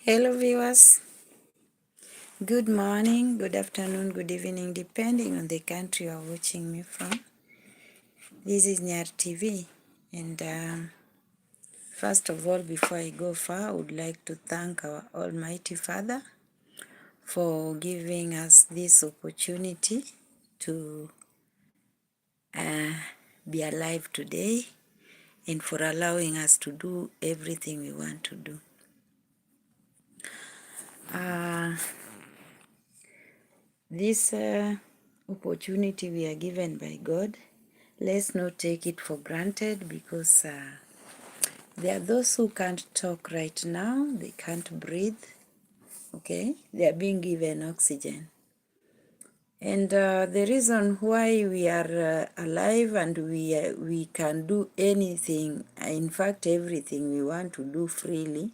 Hello viewers, good morning, good afternoon, good evening, depending on the country you are watching me from. This is Nyar TV, and first of all, before I go far, I would like to thank our Almighty Father for giving us this opportunity to be alive today and for allowing us to do everything we want to do. This opportunity we are given by God, let's not take it for granted, because there are those who can't talk right now, they can't breathe, okay? They are being given oxygen. And the reason why we are alive and we can do anything, in fact everything we want to do freely,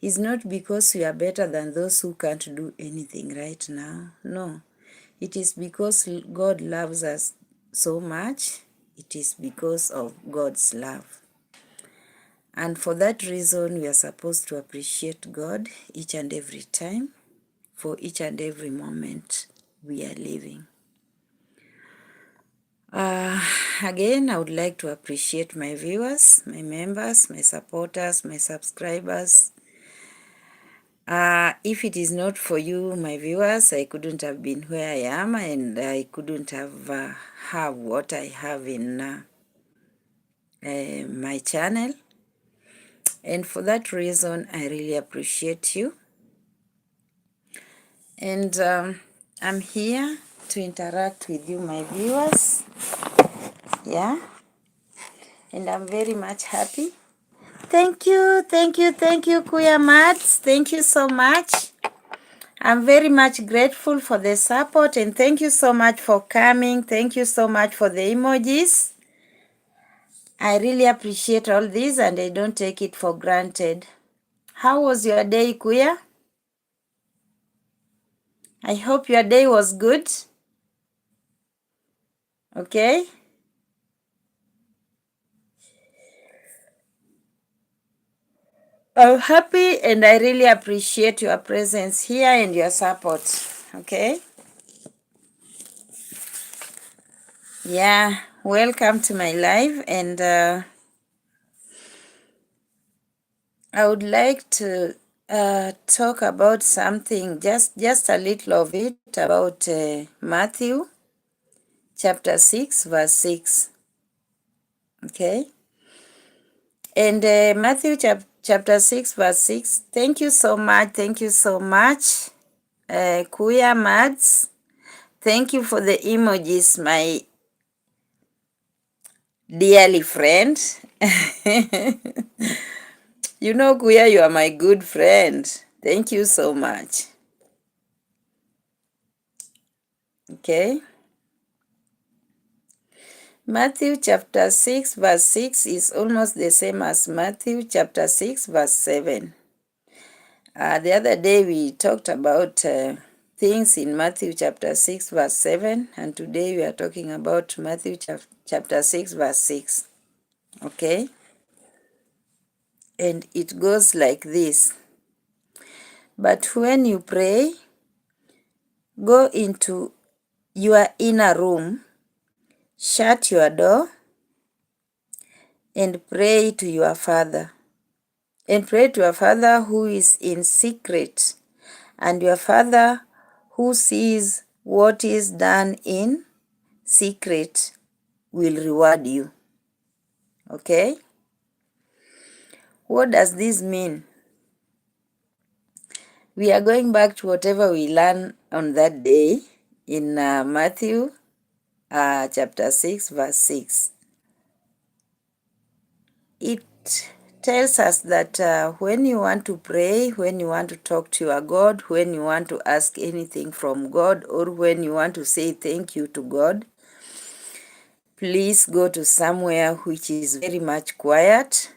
is not because we are better than those who can't do anything right now. No. It is because God loves us so much. It is because of God's love. And for that reason, we are supposed to appreciate God each and every time, for each and every moment we are living. Again, I would like to appreciate my viewers, my members, my supporters, my subscribers. If it is not for you, my viewers, I couldn't have been where I am, and I couldn't have what I have in my channel. And for that reason, I really appreciate you. And I'm here to interact with you, my viewers. Yeah. And I'm very much happy. Thank you, Kuya Mats. Thank you so much. I'm very much grateful for the support, and thank you so much for coming. Thank you so much for the emojis. I really appreciate all this, and I don't take it for granted. How was your day, Kuya? I hope your day was good. Okay? I'm happy, and I really appreciate your presence here and your support. Okay? Yeah, welcome to my live, and I would like to talk about something, just a little of it, about Matthew chapter 6, verse 6. Okay? And Matthew chapter 6, verse 6. Thank you so much. Thank you so much. Kuya Mads. Thank you for the emojis, my dearly friend. You know, Kuya, you are my good friend. Thank you so much. Okay. Matthew chapter 6, verse 6 is almost the same as Matthew chapter 6, verse 7. The other day we talked about things in Matthew chapter 6, verse 7, and today we are talking about Matthew chapter 6, verse 6. Okay? And it goes like this. But when you pray, go into your inner room, shut your door, and pray to your Father. And pray to your Father who is in secret, and your Father who sees what is done in secret will reward you. Okay? What does this mean? We are going back to whatever we learned on that day in Matthew chapter 6, verse 6. It tells us that when you want to pray, when you want to talk to your God, when you want to ask anything from God, or when you want to say thank you to God, please go to somewhere which is very much quiet,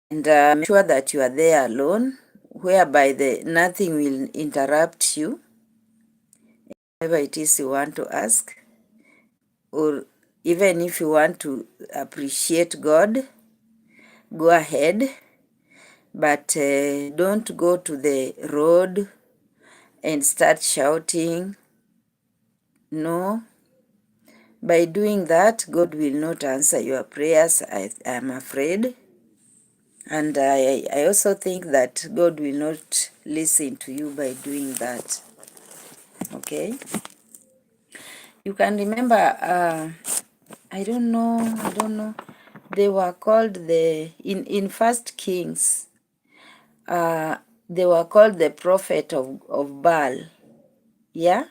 and make sure that you are there alone, whereby nothing will interrupt you, whatever it is you want to ask, or even if you want to appreciate God, go ahead. but don't go to the road and start shouting. No. By doing that, God will not answer your prayers, I am afraid. And I also think that God will not listen to you by doing that. Okay? You can remember, I don't know. They were called in First Kings, they were called the prophet of Baal. Yeah?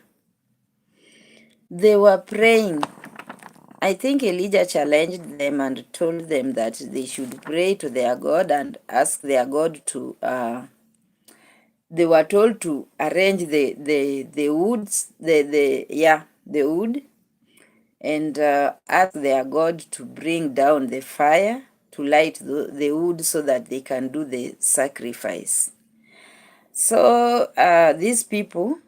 They were praying. I think Elijah challenged them and told them that they should pray to their God and ask their God to, they were told to arrange the woods, the wood, and ask their God to bring down the fire to light the wood so that they can do the sacrifice. So these people,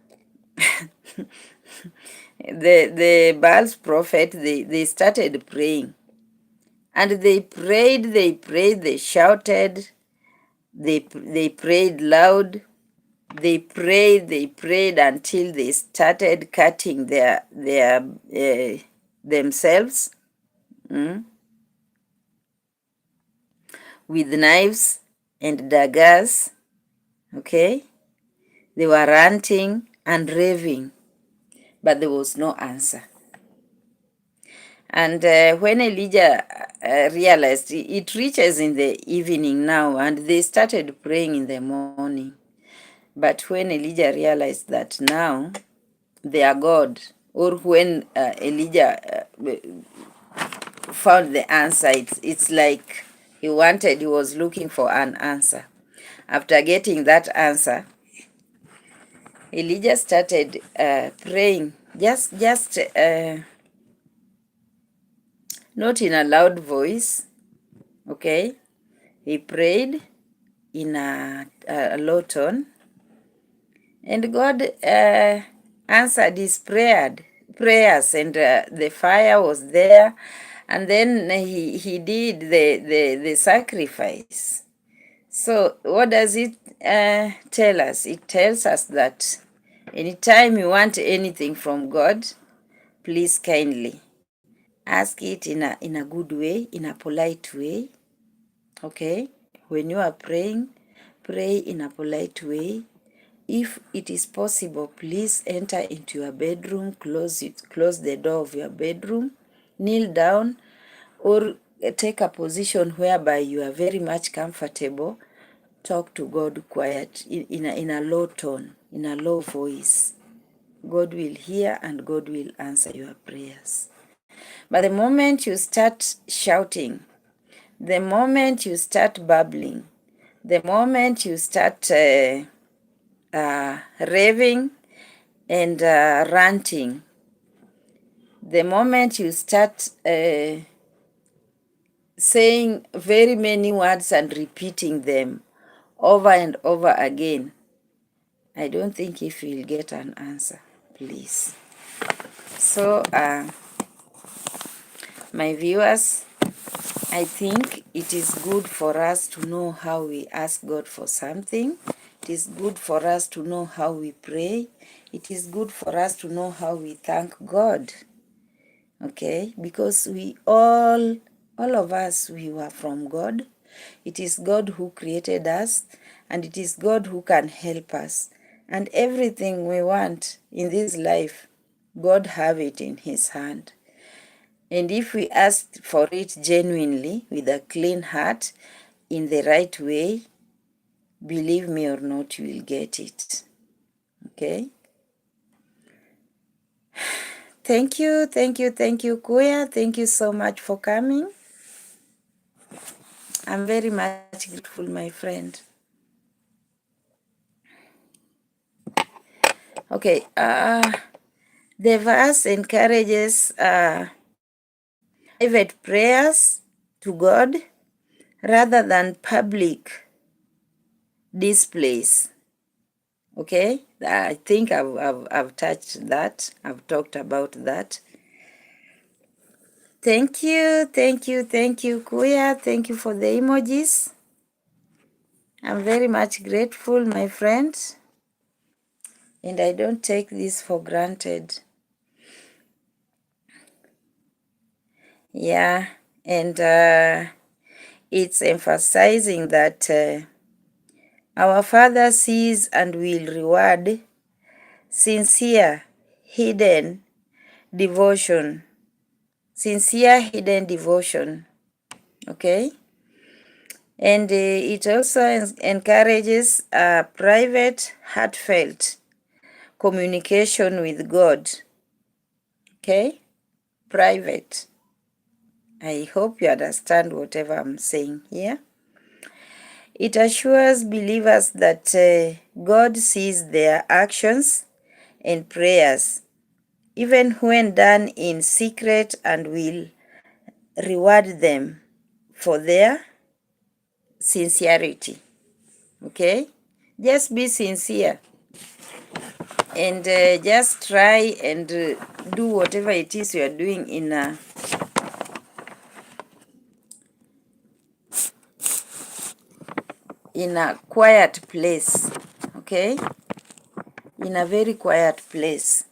the Baal's prophet, they started praying. And they prayed, they shouted, they prayed loud, they prayed until they started cutting themselves with knives and daggers. Okay? They were ranting and raving, but there was no answer. And when Elijah realized, it reaches in the evening now, and they started praying in the morning. But when Elijah realized that now their God, or when Elijah found the answer, it's like he was looking for an answer. After getting that answer, Elijah started praying, just not in a loud voice, okay? He prayed in a low tone, and God answered his prayers, and the fire was there, and then he did the sacrifice. So what does it tell us? It tells us that anytime you want anything from God, please kindly ask it in a good way, in a polite way. Okay? When you are praying, pray in a polite way. If it is possible, please enter into your bedroom, close the door of your bedroom, kneel down, or take a position whereby you are very much comfortable. Talk to God quiet, in a low tone, in a low voice. God will hear and God will answer your prayers. But the moment you start shouting, the moment you start babbling, the moment you start raving and ranting, the moment you start saying very many words and repeating them over and over again, I don't think if you'll get an answer, please. So, my viewers, I think it is good for us to know how we ask God for something. It is good for us to know how we pray. It is good for us to know how we thank God. Okay? Because we all of us, we were from God. It is God who created us, and it is God who can help us. And everything we want in this life, God have it in his hand. And if we ask for it genuinely, with a clean heart, in the right way, believe me or not, you will get it. Okay? Thank you, Kuya. Thank you so much for coming. I'm very much grateful, my friend. Okay, the verse encourages private prayers to God rather than public displays. Okay, I think I've touched that. I've talked about that. Thank you, Kuya. Thank you for the emojis. I'm very much grateful, my friends, and I don't take this for granted. Yeah, and it's emphasizing that our Father sees and will reward sincere, hidden devotion. Sincere, hidden devotion. Okay? And it also encourages private, heartfelt communication with God. Okay? Private. I hope you understand whatever I'm saying here. It assures believers that God sees their actions and prayers, even when done in secret, and will reward them for their sincerity. Okay? Just be sincere and just try and do whatever it is you are doing in a quiet place. Okay? In a very quiet place.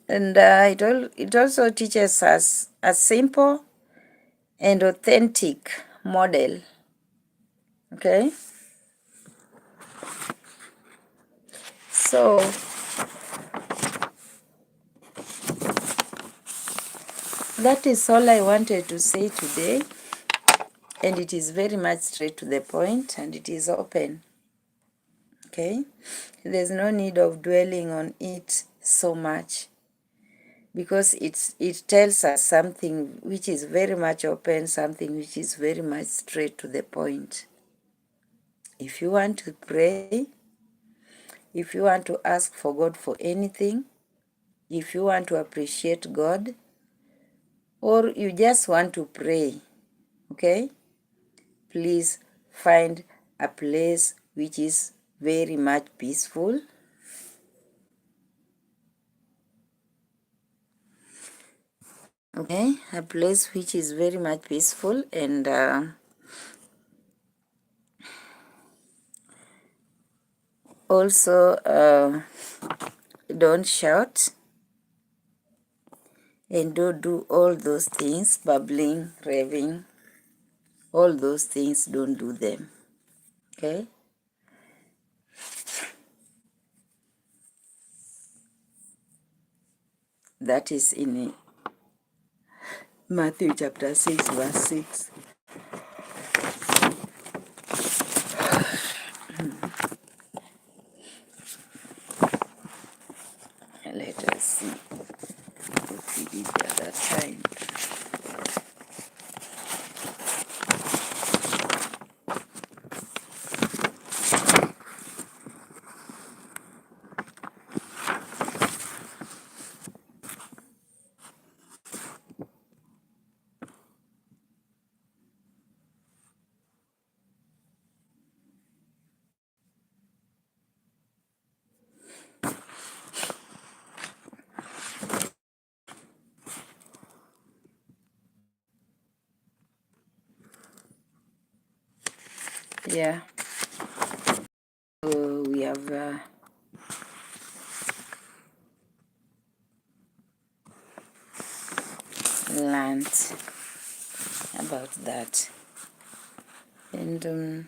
And it also teaches us a simple and authentic model. Okay? So, that is all I wanted to say today. And it is very much straight to the point, and it is open. Okay? There's no need of dwelling on it so much, because it tells us something which is very much open, something which is very much straight to the point. If you want to pray, if you want to ask for God for anything, if you want to appreciate God, or you just want to pray, okay, please find a place which is very much peaceful. Okay, a place which is very much peaceful, and also don't shout, and don't do all those things, bubbling, raving, all those things, don't do them. Okay? That is in Matthew chapter 6, verse 6. Let us see what we did at that time. Yeah. So we have learned about that. And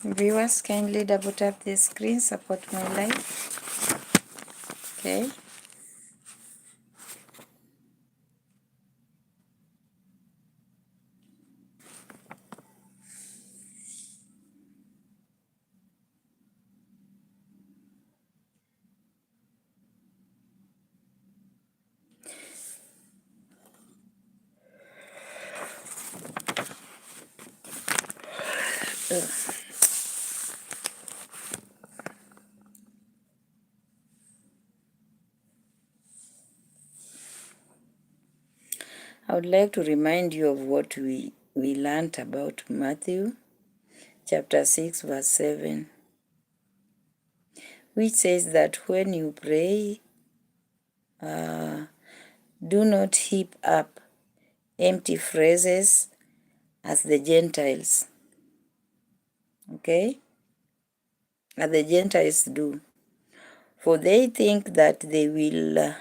viewers, kindly double tap the screen, support my life. Okay? would like to remind you of what we learned about Matthew chapter 6 verse 7, which says that when you pray, do not heap up empty phrases as the Gentiles, okay? As the Gentiles do, for they think that they will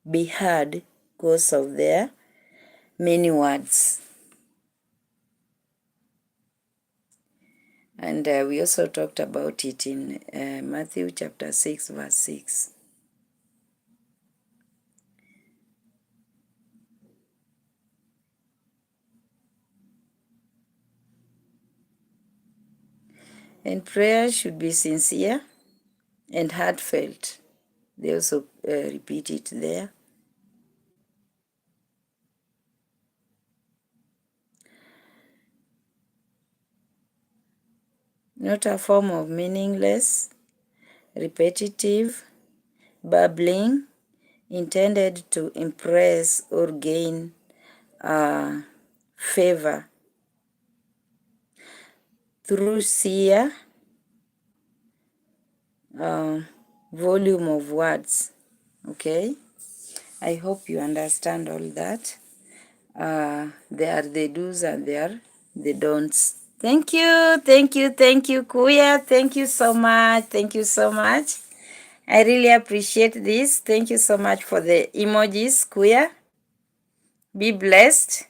be heard because of their many words. And we also talked about it in Matthew chapter 6 verse 6. And prayer should be sincere and heartfelt. They also repeat it there. Not a form of meaningless, repetitive, babbling, intended to impress or gain favor through sheer volume of words. Okay, I hope you understand all that. There are the do's and there are the don'ts. Thank you, thank you, thank you, Kuya. Thank you so much. Thank you so much. I really appreciate this. Thank you so much for the emojis, Kuya. Be blessed.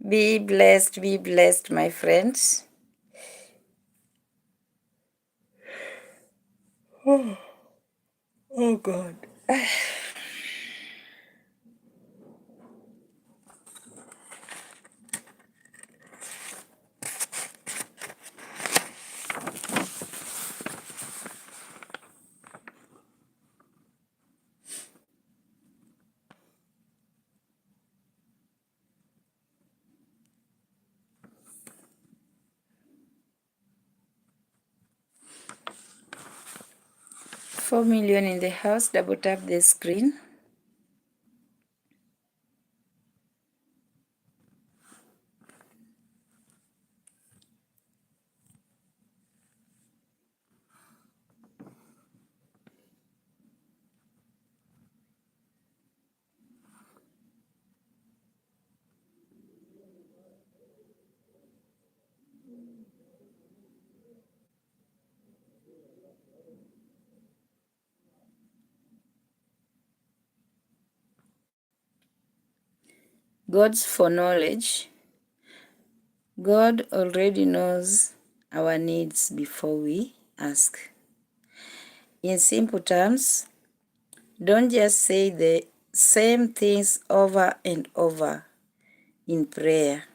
Be blessed, my friends. Oh God. 4 million in the house. Double tap the screen. God's foreknowledge. God already knows our needs before we ask. In simple terms, don't just say the same things over and over in prayer,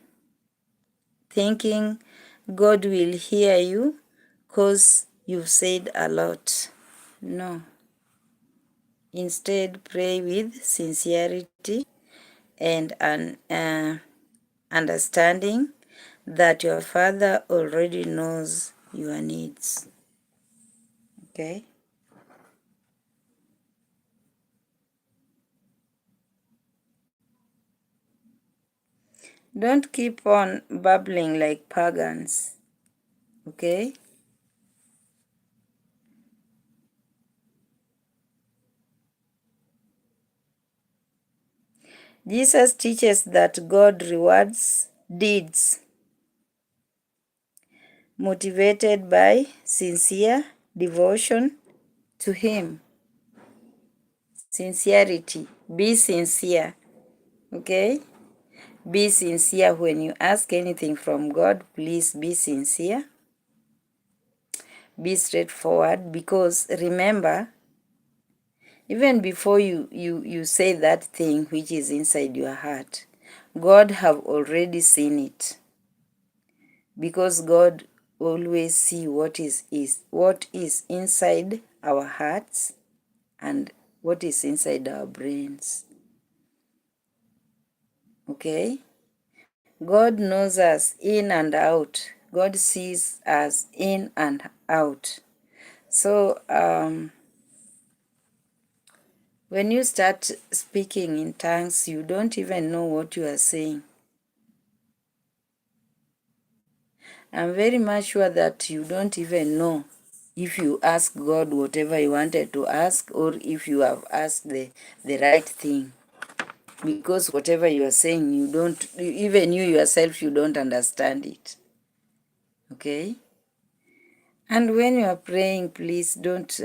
thinking God will hear you because you've said a lot. No. Instead, pray with sincerity and an understanding that your Father already knows your needs. Okay? Don't keep on babbling like pagans. Okay? Jesus teaches that God rewards deeds motivated by sincere devotion to Him. Sincerity. Be sincere. Okay? Be sincere when you ask anything from God. Please be sincere. Be straightforward, because remember, even before you say that thing which is inside your heart, God have already seen it, because God always see what is inside our hearts and what is inside our brains. Okay? God knows us in and out. God sees us in and out. So When you start speaking in tongues, you don't even know what you are saying. I'm very much sure that you don't even know if you ask God whatever you wanted to ask, or if you have asked the right thing. Because whatever you are saying, you don't, even you yourself, you don't understand it. Okay? And when you are praying, please don't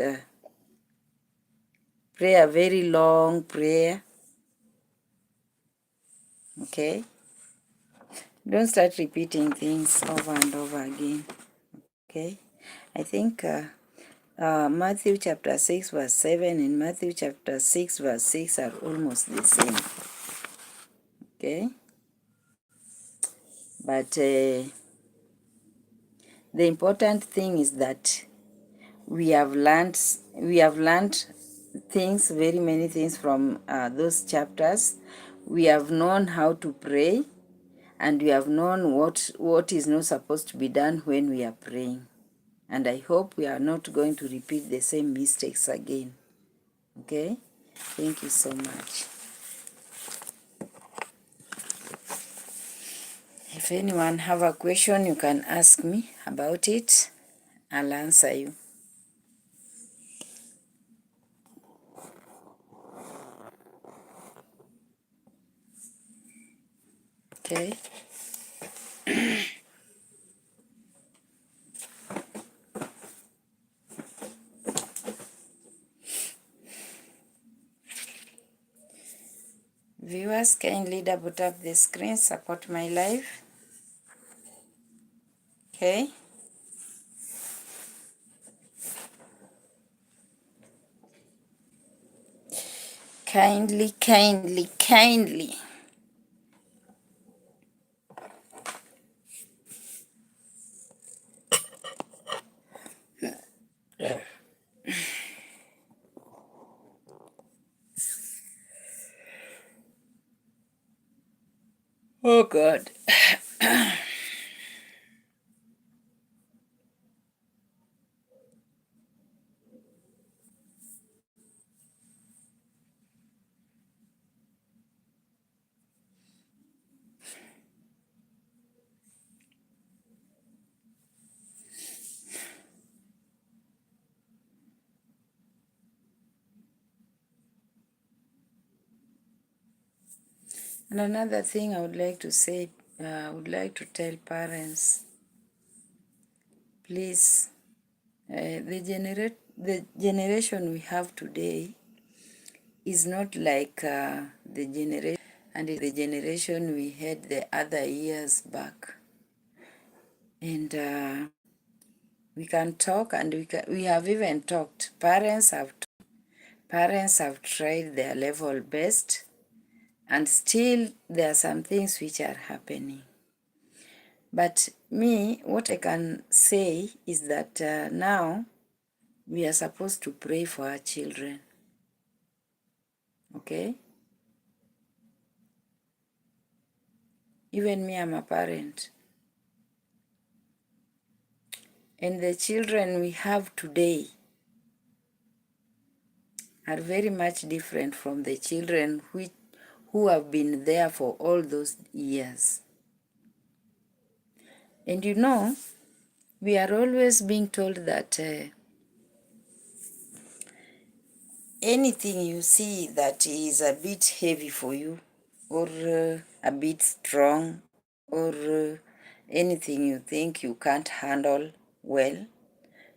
pray a very long prayer. Okay? Don't start repeating things over and over again. Okay? I think Matthew chapter 6 verse 7 and Matthew chapter 6 verse 6 are almost the same. Okay? But the important thing is that we have learned things, very many things from those chapters. We have known how to pray, and we have known what is not supposed to be done when we are praying. And I hope we are not going to repeat the same mistakes again. Okay? Thank you so much. If anyone have a question, you can ask me about it. I'll answer you. Okay? Viewers, kindly double tap the screen, support my live. Okay? Kindly, kindly, kindly. Oh God. And another thing I would like to say, I would like to tell parents, please, the generation we have today is not like the generation and the generation we had the other years back. And we can talk, and we have even talked. Parents have tried their level best, and still there are some things which are happening. But me, what I can say is that now we are supposed to pray for our children. Okay? Even me, I'm a parent. And the children we have today are very much different from the children who have been there for all those years. And you know, we are always being told that anything you see that is a bit heavy for you, or a bit strong, or anything you think you can't handle well,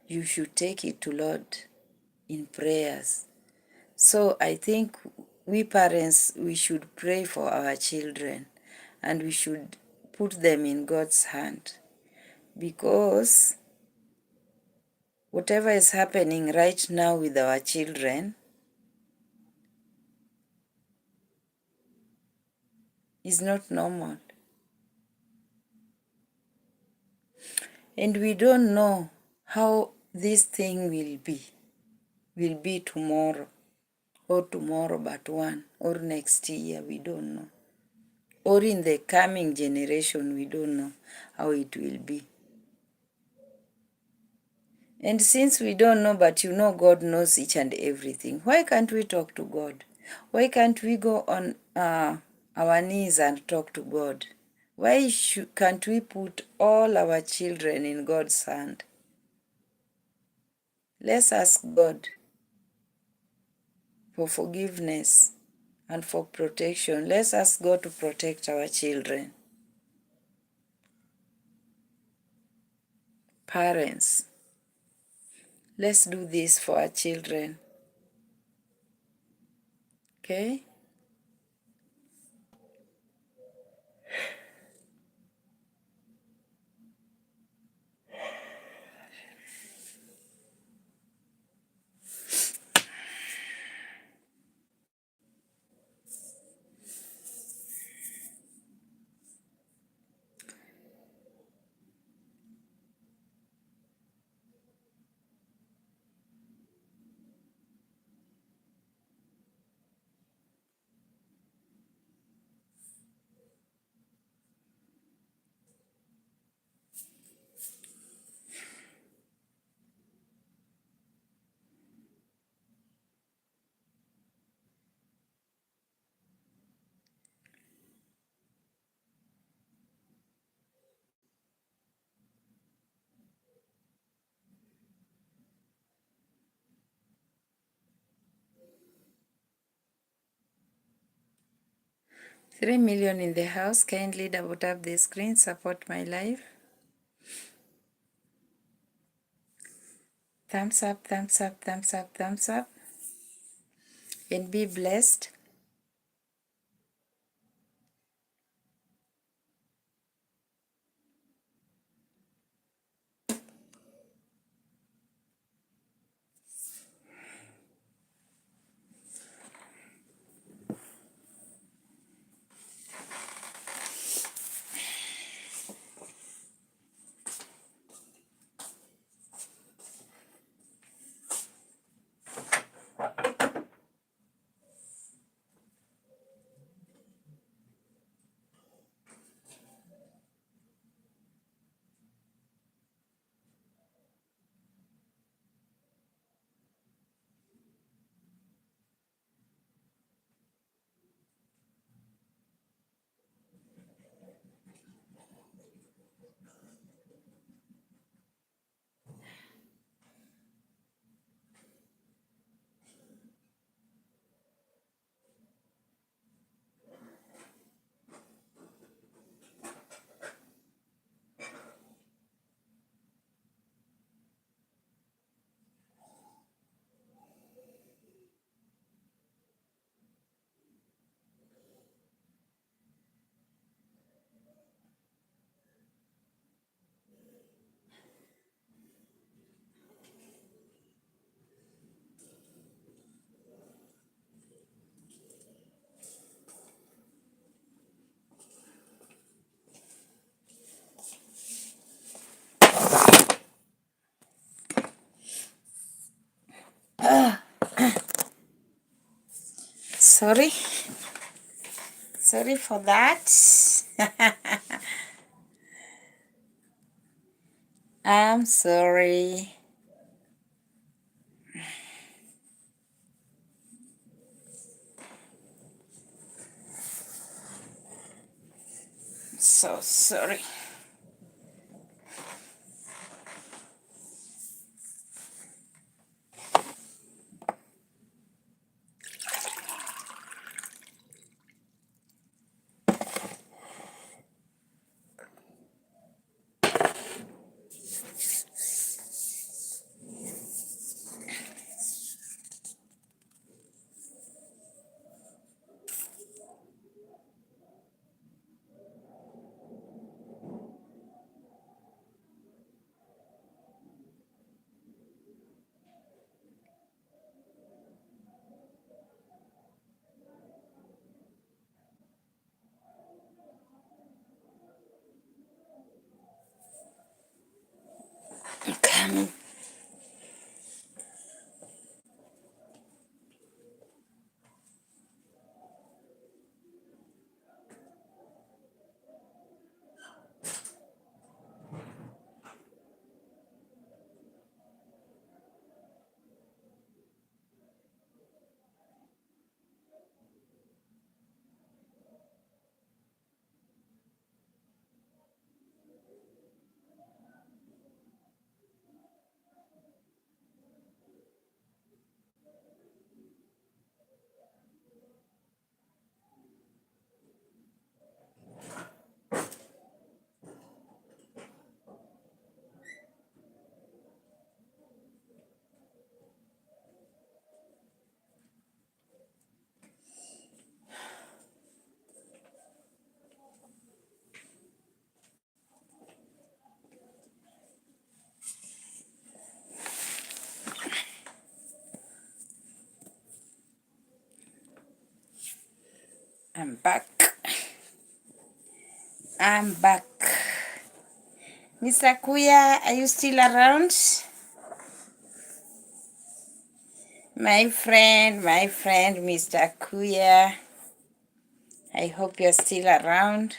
you should take it to Lord in prayers. So I think we parents, we should pray for our children, and we should put them in God's hand, because whatever is happening right now with our children is not normal. And we don't know how this thing will be tomorrow, or tomorrow but one, or next year, we don't know. Or in the coming generation, we don't know how it will be. And since we don't know, but you know God knows each and everything, why can't we talk to God? Why can't we go on our knees and talk to God? Why can't we put all our children in God's hand? Let's ask God for forgiveness and for protection. Let's ask God to protect our children. Parents, let's do this for our children. Okay? $3 million in the house. Kindly double tap the screen. Support my life. Thumbs up, thumbs up, thumbs up, thumbs up. And be blessed. Sorry. Sorry for that. I'm sorry. So sorry. Come. I'm back. Mr. Kuya, are you still around? My friend, Mr. Kuya. I hope you're still around.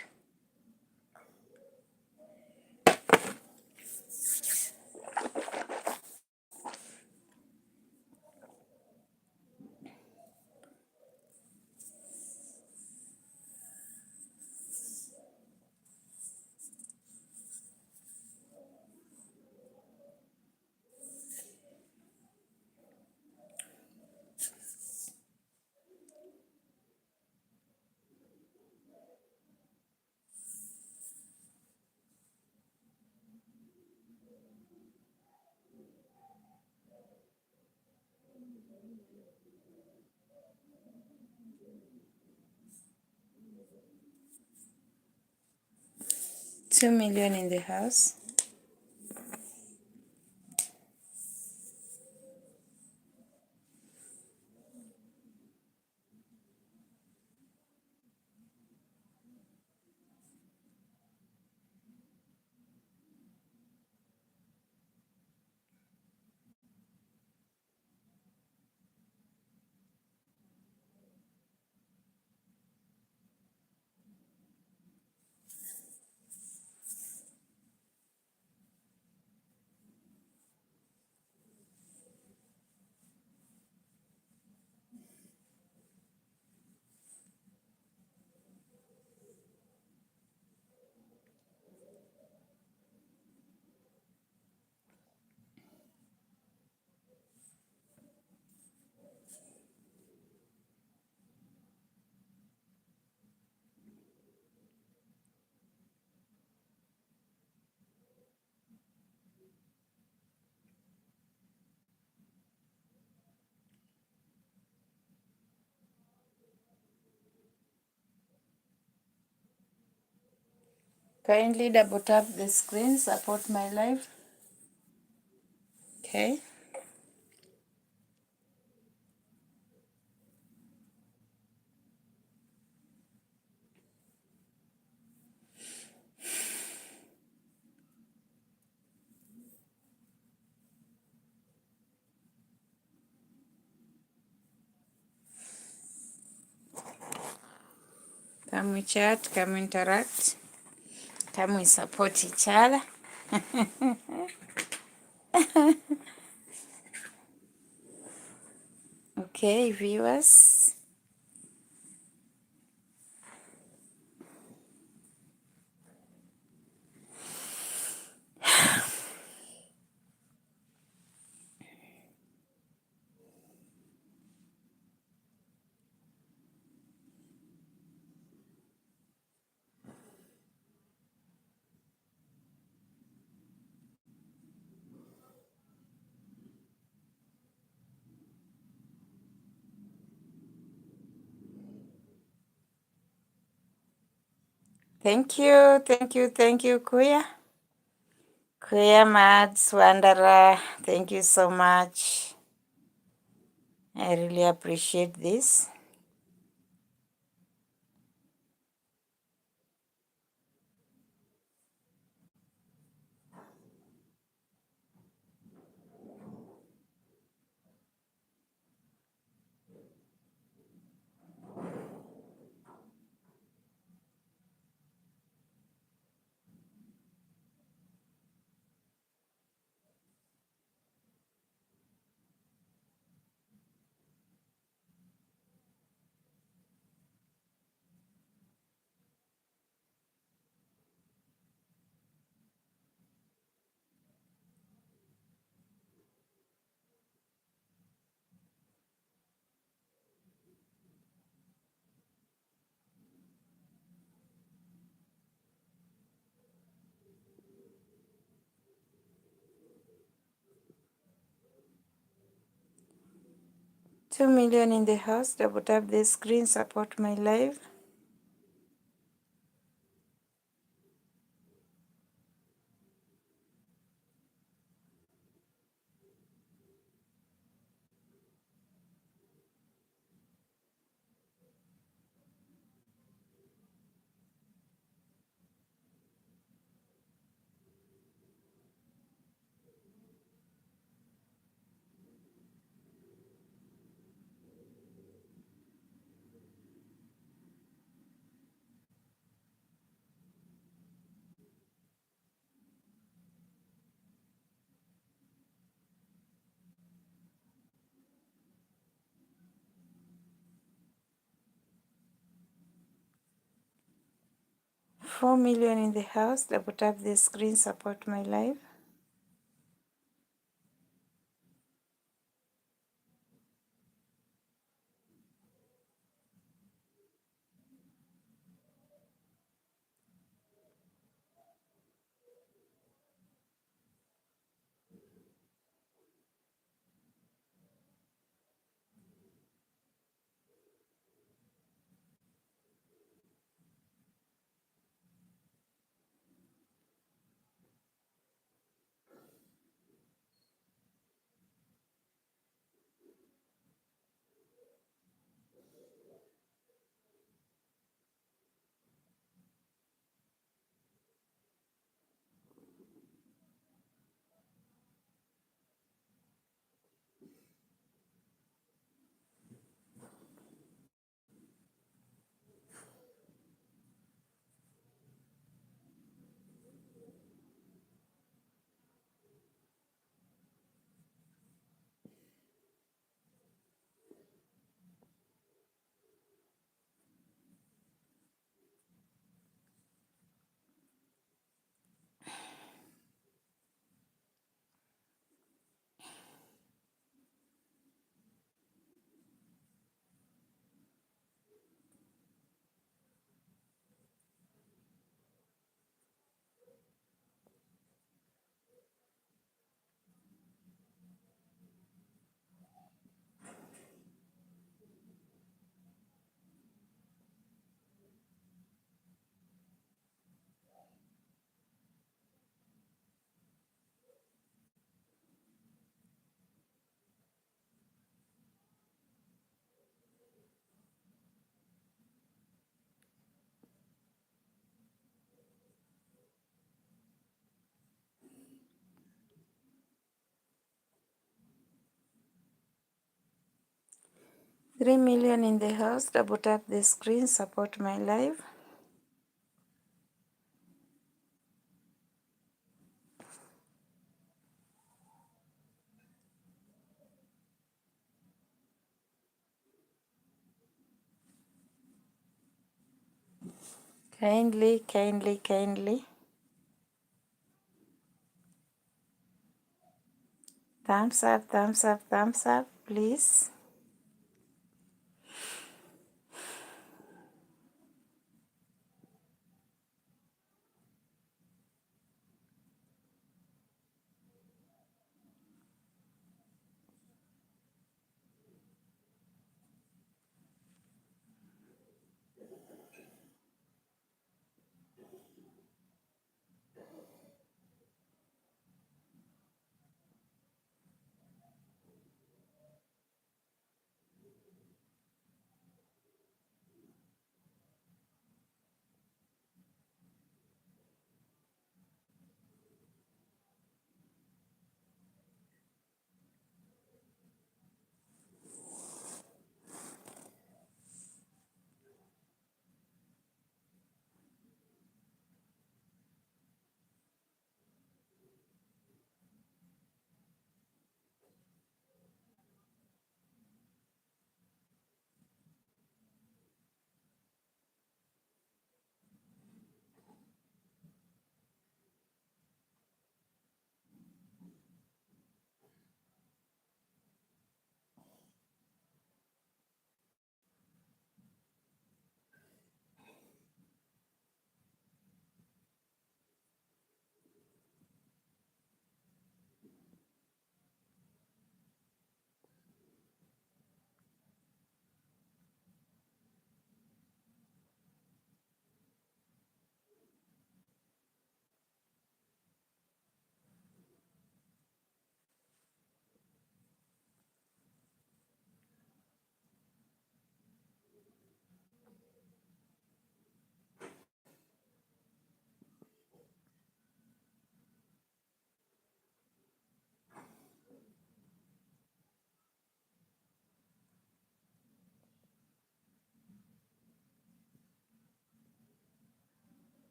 $2 million in the house. Kindly double tap the screen, support my live. Okay. Come we chat, come we interact, come we support each other. Okay, viewers. Thank you, Kuya. Kuya Mads Wanderer, thank you so much. I really appreciate this. $2 million in the house. Double tap the screen, support my live. 4 million in the house. Double tap the screen, support my live. $3 million in the house. Double tap the screen, support my live. Kindly, kindly, kindly. Thumbs up, please.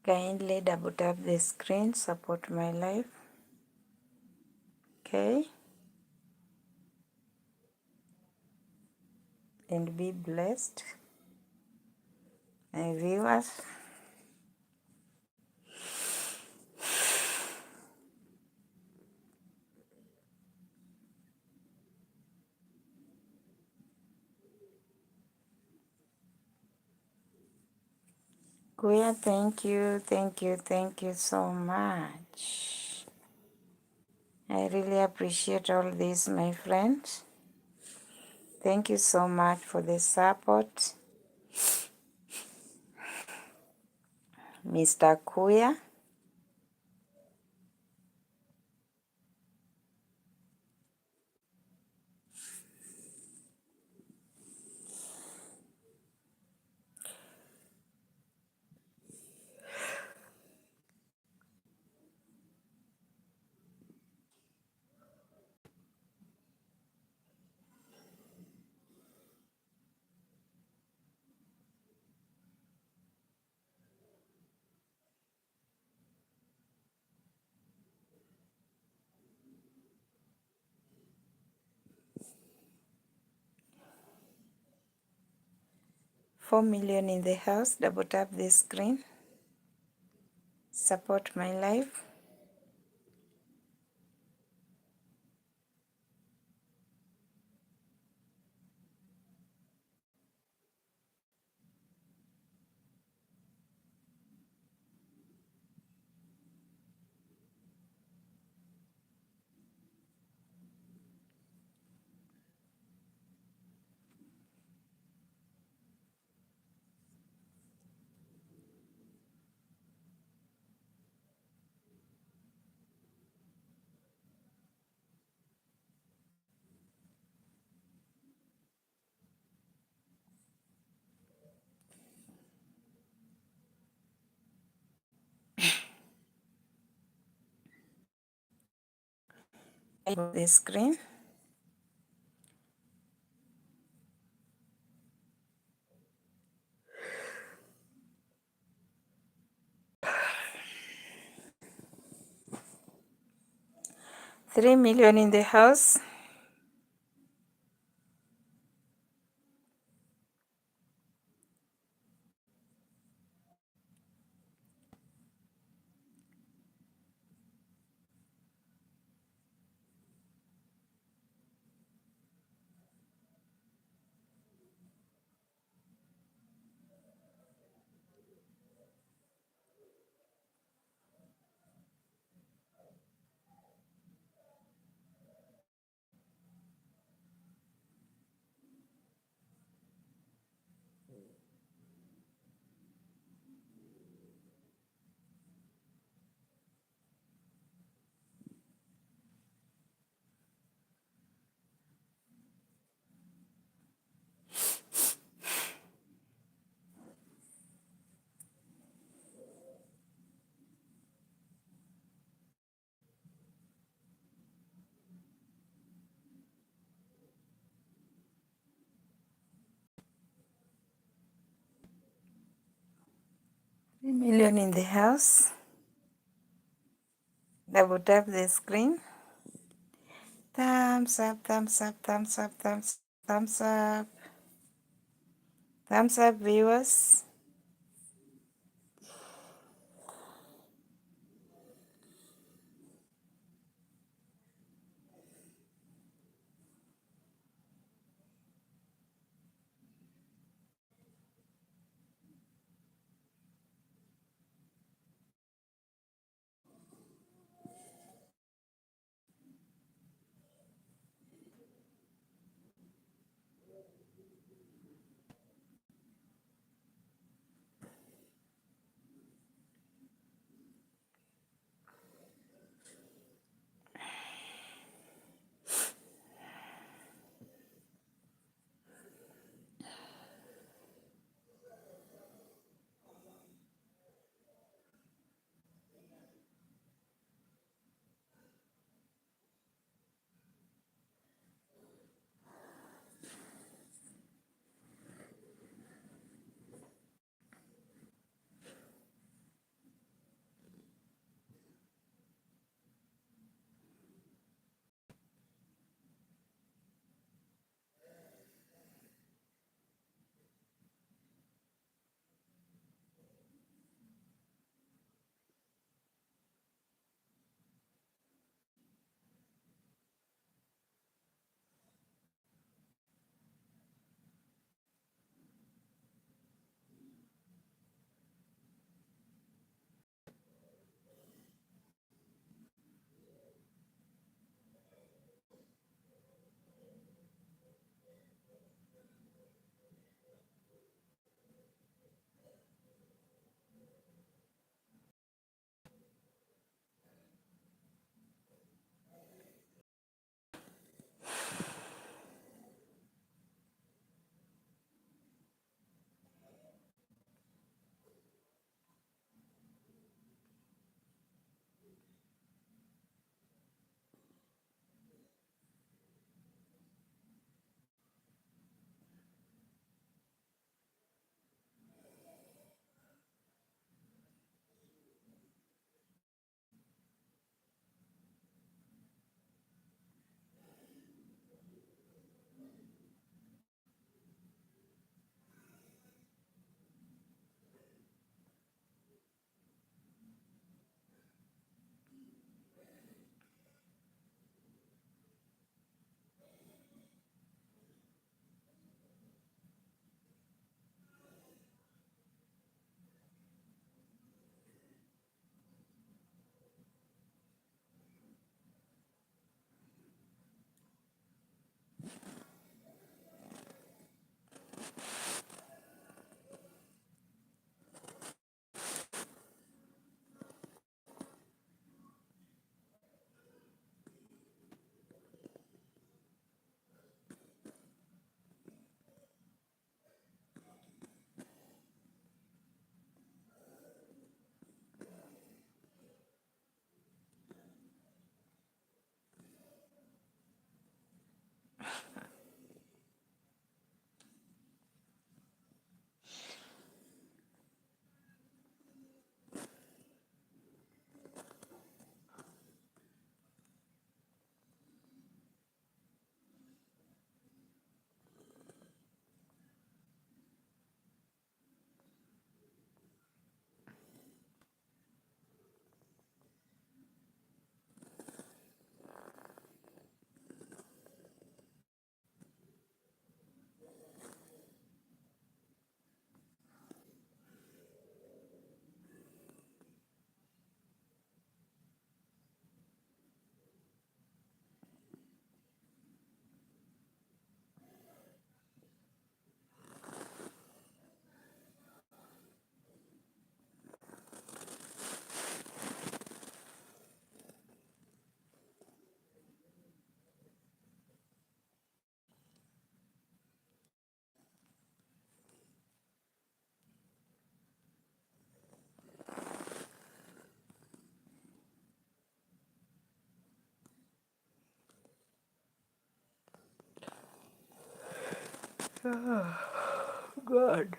Kindly double tap the screen, support my life. Okay, and be blessed, my viewers. Kuya, thank you so much. I really appreciate all this, my friends. Thank you so much for the support, Mr. Kuya. 4 million in the house. Double tap the screen. Support my life. The screen. 3 million in the house. Million in the house. Double tap the screen. Thumbs up, thumbs up, thumbs up, thumbs up. Thumbs up, viewers. God.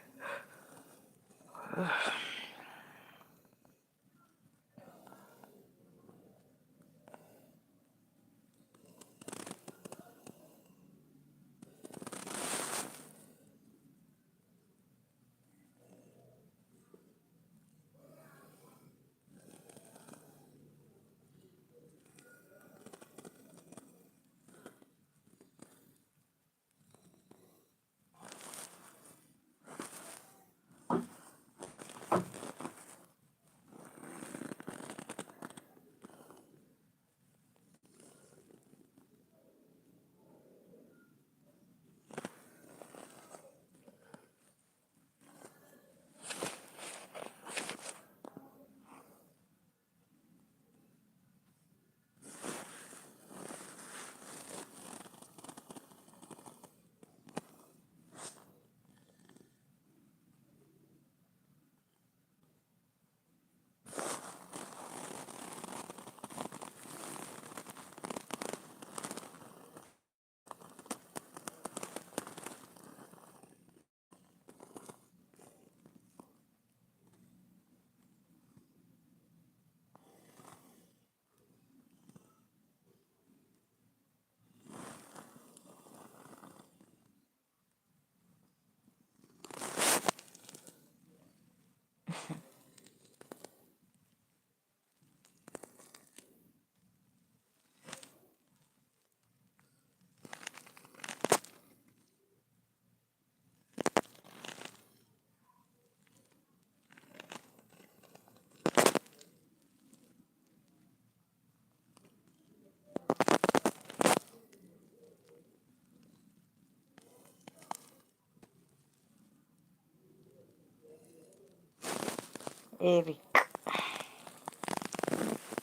Eric,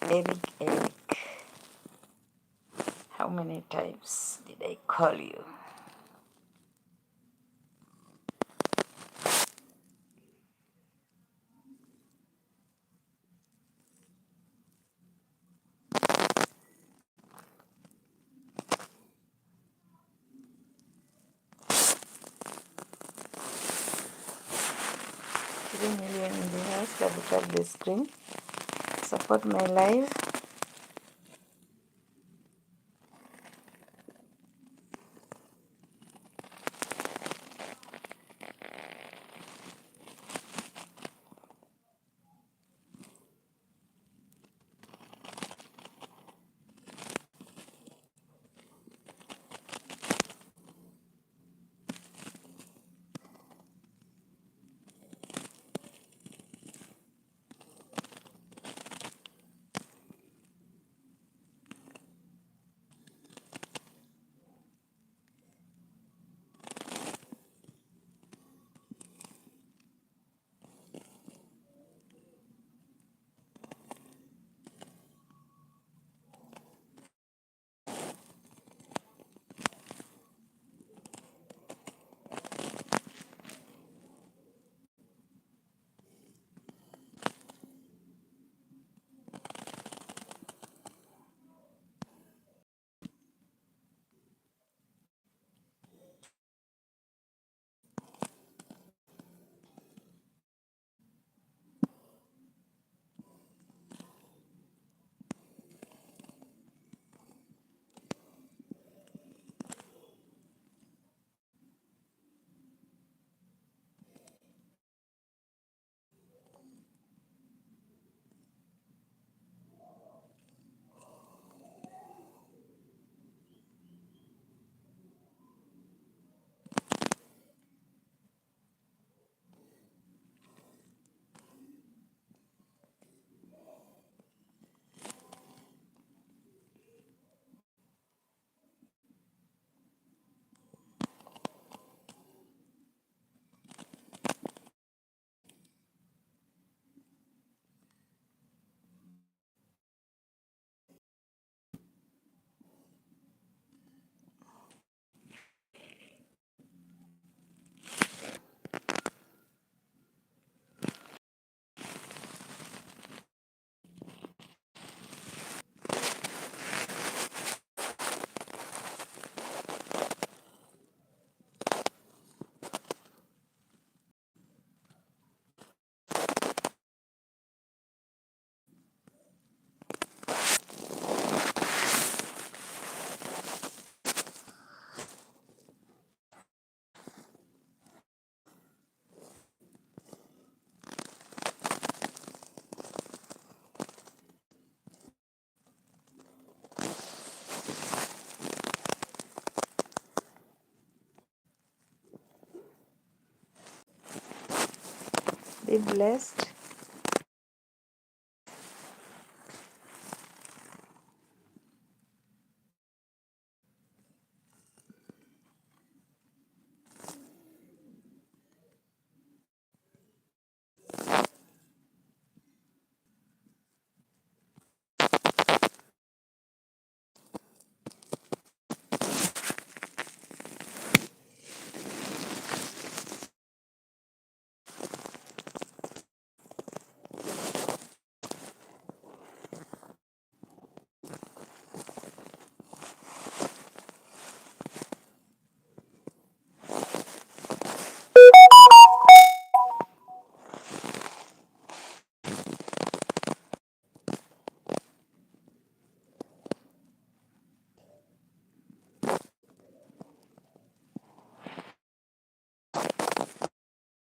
Eric. How many times did I call you? $3 million in the house. Double tap the screen. Support my live. Be blessed.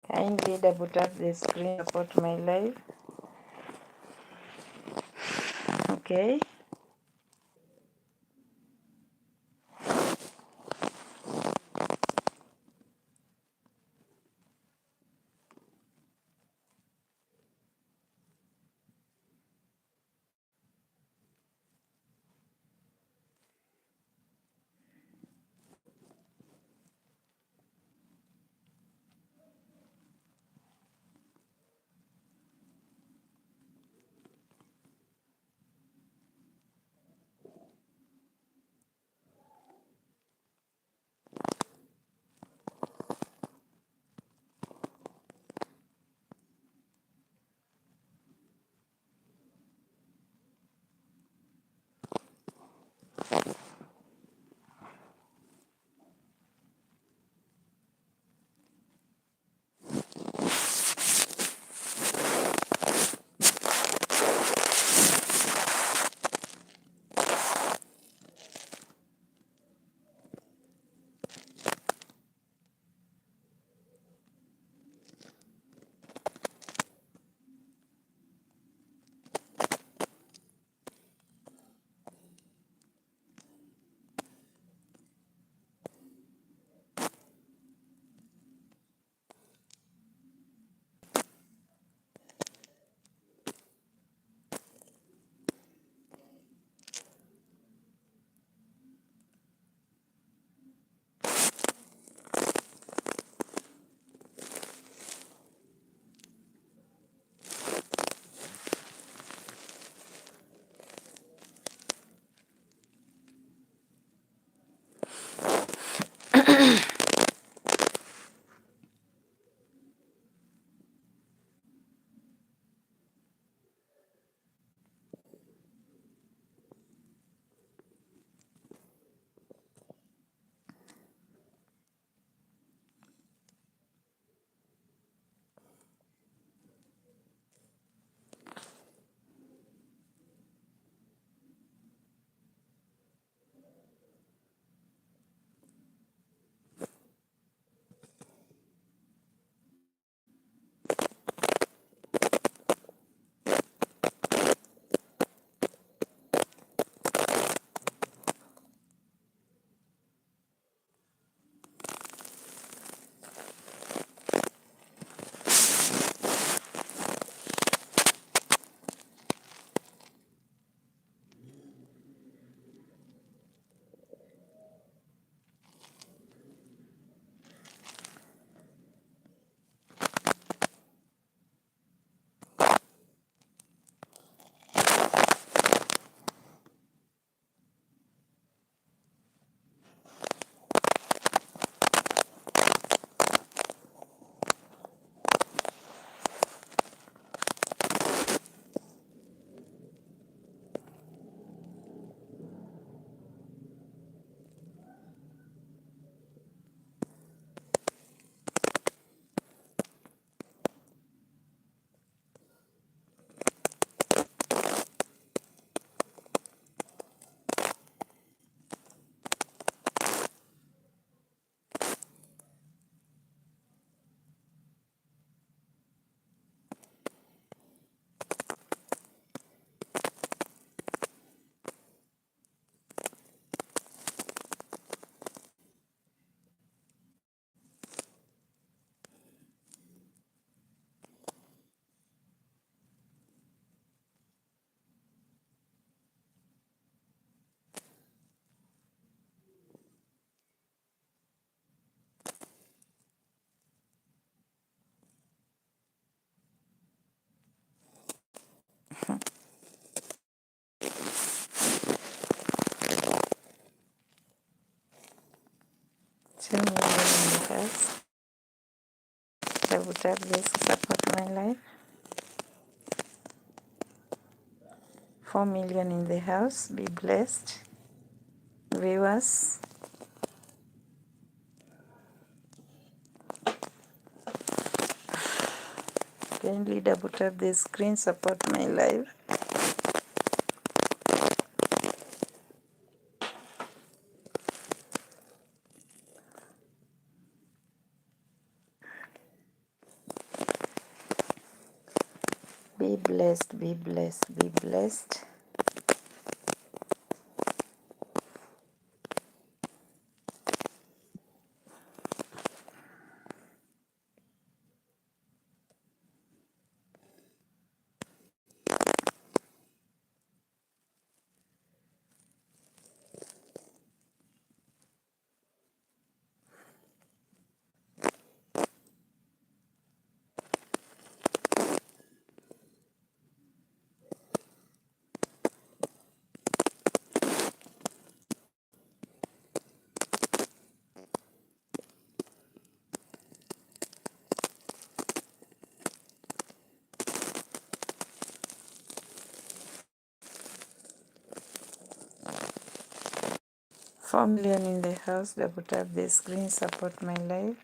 Kindly double tap the screen, support my live. Okay. 2 million in the house. Double tap this to support my life. 4 million in the house. Be blessed. Viewers. Kindly double tap the screen, support my life. Be blessed, be blessed, be blessed. $4 million in the house. Double tap the screen, support my life.